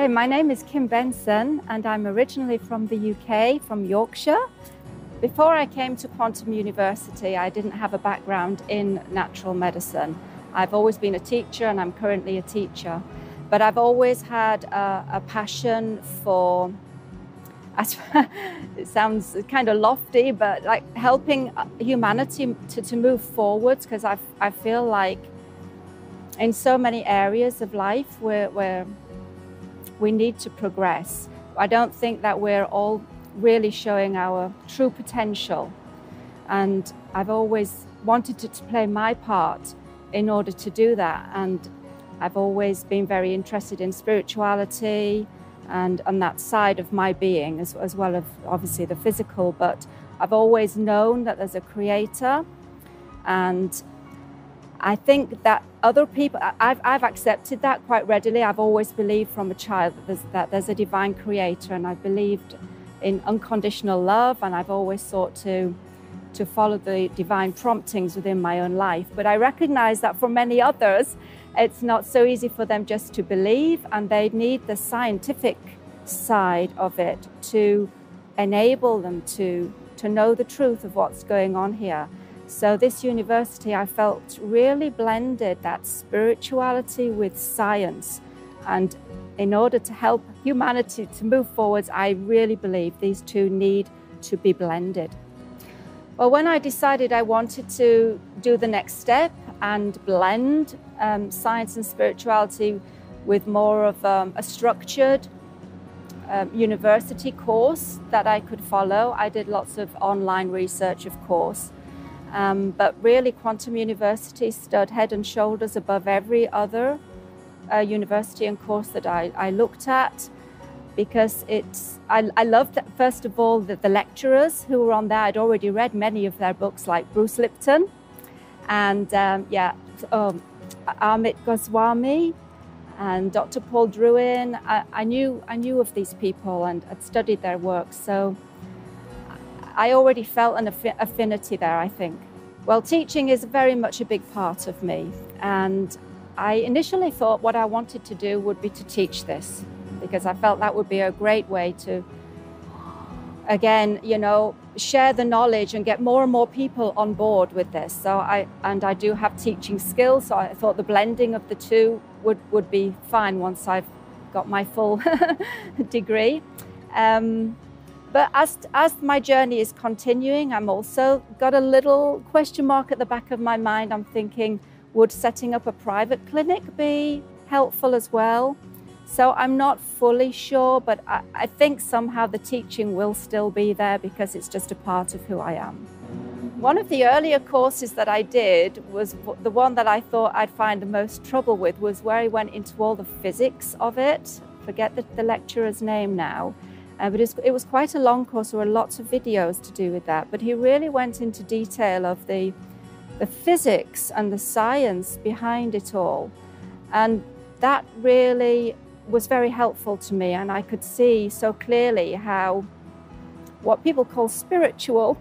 Okay, my name is Benson, and I'm originally from the UK, from Yorkshire. Before I came to Quantum University, I didn't have a background in natural medicine. I've always been a teacher, and I'm currently a teacher. But I've always had a passion for, it sounds kind of lofty, but like helping humanity to move forwards, because I feel like in so many areas of life where we need to progress. I don't think that we're all really showing our true potential. And I've always wanted to play my part in order to do that. And I've always been very interested in spirituality and on that side of my being, as well as obviously the physical. But I've always known that there's a creator, and I think that other people, I've accepted that quite readily. I've always believed from a child that there's a divine creator, and I've believed in unconditional love, and I've always sought to follow the divine promptings within my own life. But I recognize that for many others, it's not so easy for them just to believe, and they need the scientific side of it to enable them to know the truth of what's going on here. So this university, I felt, really blended that spirituality with science. And in order to help humanity to move forwards, I really believe these two need to be blended. Well, when I decided I wanted to do the next step and blend science and spirituality with more of a structured university course that I could follow, I did lots of online research, of course. But really, Quantum University stood head and shoulders above every other university and course that I looked at, because I loved, first of all, the lecturers who were on there. I'd already read many of their books, like Bruce Lipton and Amit Goswami and Dr. Paul Druin. I knew of these people and had studied their work, so I already felt an affinity there, I think. Well, teaching is very much a big part of me, and I initially thought what I wanted to do would be to teach this, because I felt that would be a great way to, again, share the knowledge and get more and more people on board with this. So I do have teaching skills, so I thought the blending of the two would be fine once I've got my full degree. But as my journey is continuing, I'm also got a little question mark at the back of my mind. I'm thinking, would setting up a private clinic be helpful as well? So I'm not fully sure, but I think somehow the teaching will still be there, because it's just a part of who I am. One of the earlier courses that I did was the one that I thought I'd find the most trouble with, was where I went into all the physics of it. Forget the lecturer's name now. But it was quite a long course. There were lots of videos to do with that. But he really went into detail of the physics and the science behind it all. And that really was very helpful to me. And I could see so clearly how what people call spiritual,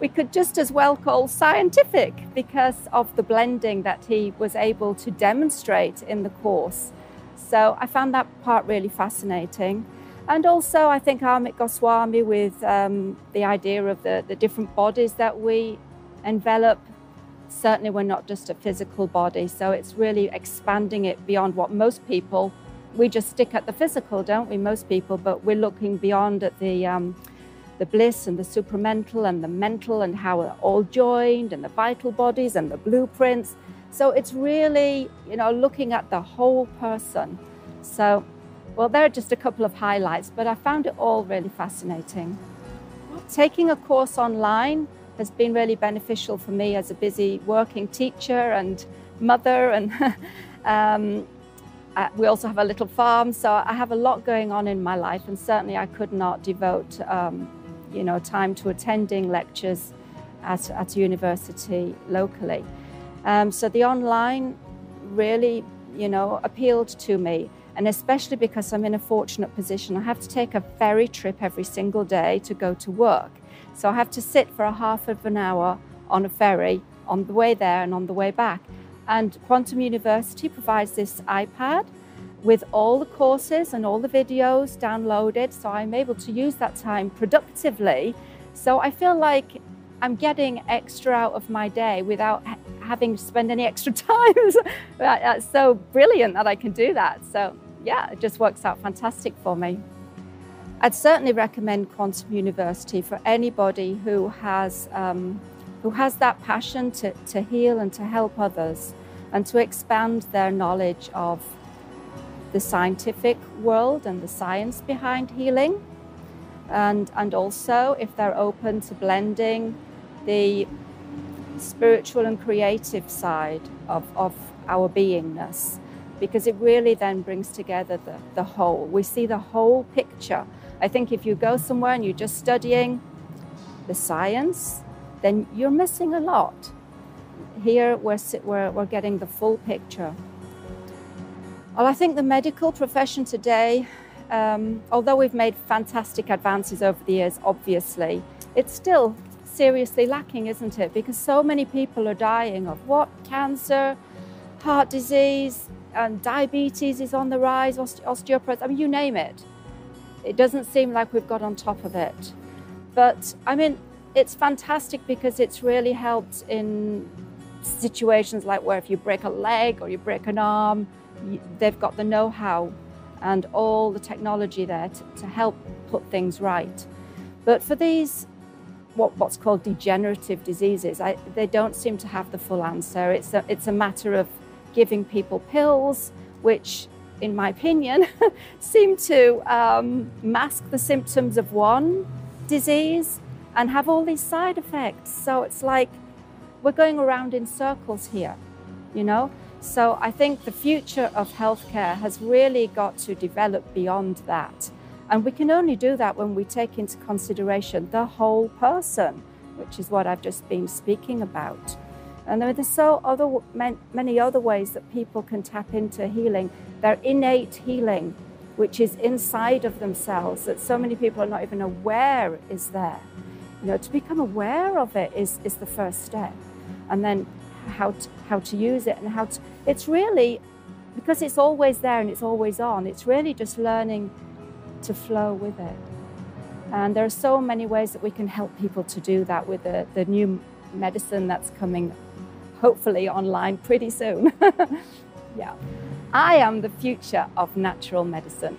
we could just as well call scientific, because of the blending that he was able to demonstrate in the course. So I found that part really fascinating. And also, I think Amit Goswami with the idea of the different bodies that we envelop. Certainly, we're not just a physical body, so it's really expanding it beyond what most people, we just stick at the physical, don't we, most people, but we're looking beyond at the bliss and the supramental and the mental, and how we're all joined, and the vital bodies and the blueprints. So it's really, looking at the whole person. So, well, there are just a couple of highlights, but I found it all really fascinating. Taking a course online has been really beneficial for me as a busy working teacher and mother, and we also have a little farm, so I have a lot going on in my life, and certainly I could not devote time to attending lectures at university locally. So the online really, appealed to me. And especially because I'm in a fortunate position, I have to take a ferry trip every single day to go to work. So I have to sit for a half of an hour on a ferry on the way there and on the way back. And Quantum University provides this iPad with all the courses and all the videos downloaded, so I'm able to use that time productively. So I feel like I'm getting extra out of my day without having to spend any extra time. That's so brilliant that I can do that. So yeah, it just works out fantastic for me. I'd certainly recommend Quantum University for anybody who has that passion to heal and to help others and to expand their knowledge of the scientific world and the science behind healing. And also if they're open to blending the spiritual and creative side of our beingness, because it really then brings together the whole. We see the whole picture. I think if you go somewhere and you're just studying the science, then you're missing a lot. Here we're getting the full picture. Well, I think the medical profession today, although we've made fantastic advances over the years, obviously, it's still seriously lacking, isn't it? Because so many people are dying of what? Cancer, heart disease, and diabetes is on the rise, osteoporosis, I mean, you name it. It doesn't seem like we've got on top of it. But I mean, it's fantastic because it's really helped in situations like where if you break a leg or you break an arm, they've got the know-how and all the technology there to help put things right. But for these, what's called degenerative diseases, they don't seem to have the full answer. It's a matter of giving people pills, which, in my opinion, seem to mask the symptoms of one disease and have all these side effects. So it's like we're going around in circles here, you know? So I think the future of healthcare has really got to develop beyond that. And we can only do that when we take into consideration the whole person, which is what I've just been speaking about. And there's many other ways that people can tap into healing, their innate healing, which is inside of themselves, that so many people are not even aware is there. You know, to become aware of it is the first step. And then how to use it and it's really, because it's always there and it's always on, it's really just learning to flow with it. And there are so many ways that we can help people to do that with the new medicine that's coming hopefully online pretty soon. Yeah, I am the future of natural medicine.